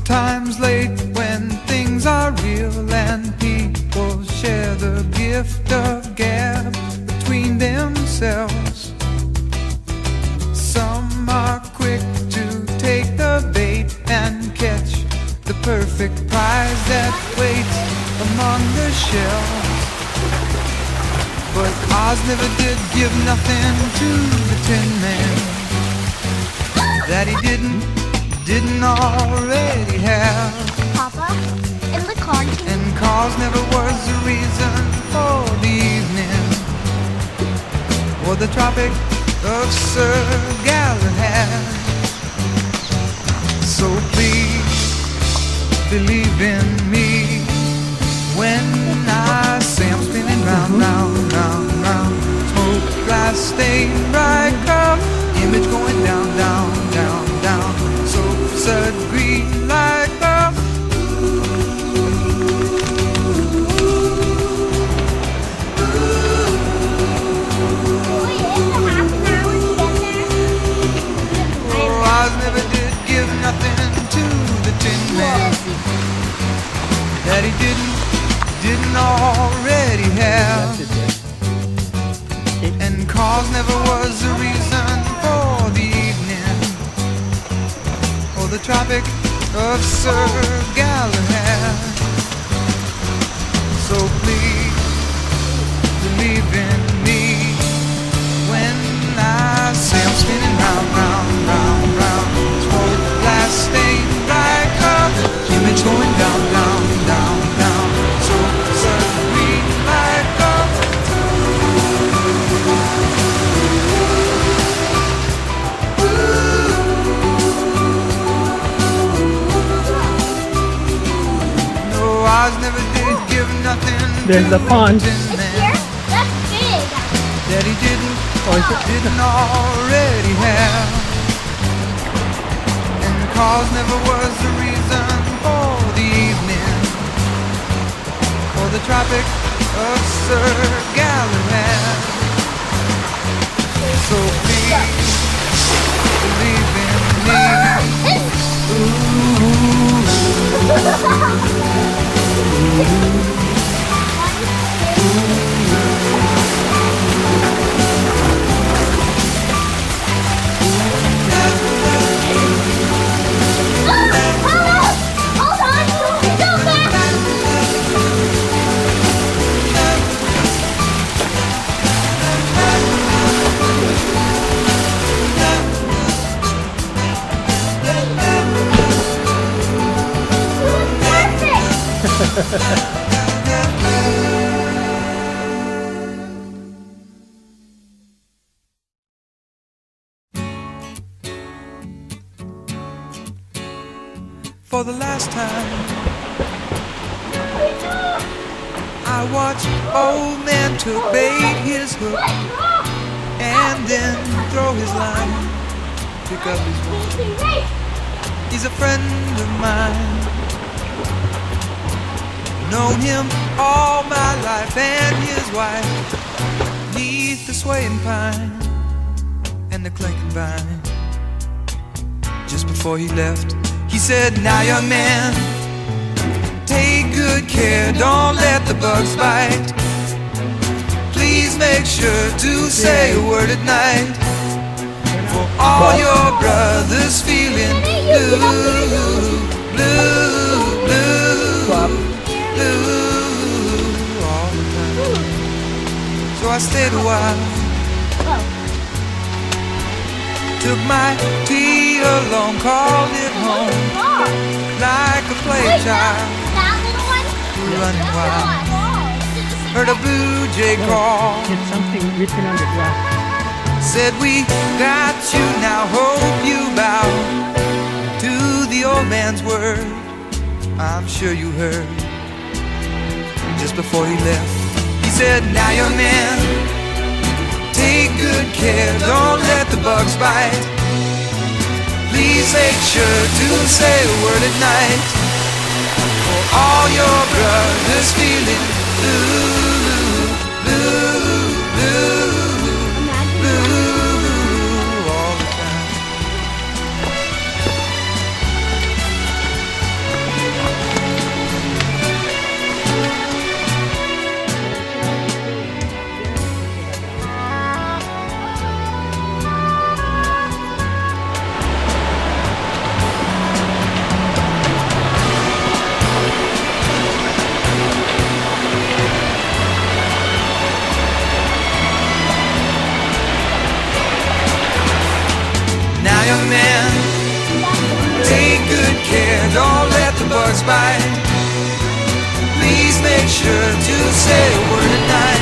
Sometimes late when things are real and people share the gift of gab between themselves. Some are quick to take the bait and catch the perfect prize that waits among the shells. But Oz never did give nothing to the Tin Man that he didn't already have. Papa, in the car. And cause never was the reason for the evening or the Tropic of Sir Galahad. So please believe in me when I say I'm spinning round, round, round, round. Smoke, glass, stain, bright cup, image going down, down, down, down. So absurd, green like love. Oh, Oz never did give nothing to the Tin Man that he didn't already have. And cause never was the reason for the evening or the Tropic of Sir Galahad. So please believe in me when I say I'm spinning round, round, round, round. Smoke, glass, stain, bright cup, image going down, down, down, down. So suddenly like up. No, Oz never did give nothing. There's the pond. It's here? That's big. That he didn't already have. And cause never was the reason for the evening or the Tropic of Sir Galahad. So please believe in me. Hold on! Go back! For the last time, I watched old man to bait his hook and then throw his line, pick up his hook. He's a friend of mine, known him all my life, and his wife, neath the swaying pine and the clinking vine. Just before he left, he said, "Now young man, take good care, don't let the bugs bite. Please make sure to say a word at night for all your brothers feeling blue, blue, blue, blue all the time." So I stayed a while, took my tea along, called it home, like a play child, running wild. Heard a blue jay call, It's something written on the grass. said, "We got you now, hope you bow to the old man's word." I'm sure you heard. Just before he left, he said, "Now young man, take good care, don't let the bugs bite. Please make sure to say a word at night for all your brothers feeling blue, blue, blue, blue all the time." hours by. Please make sure to say a word at night.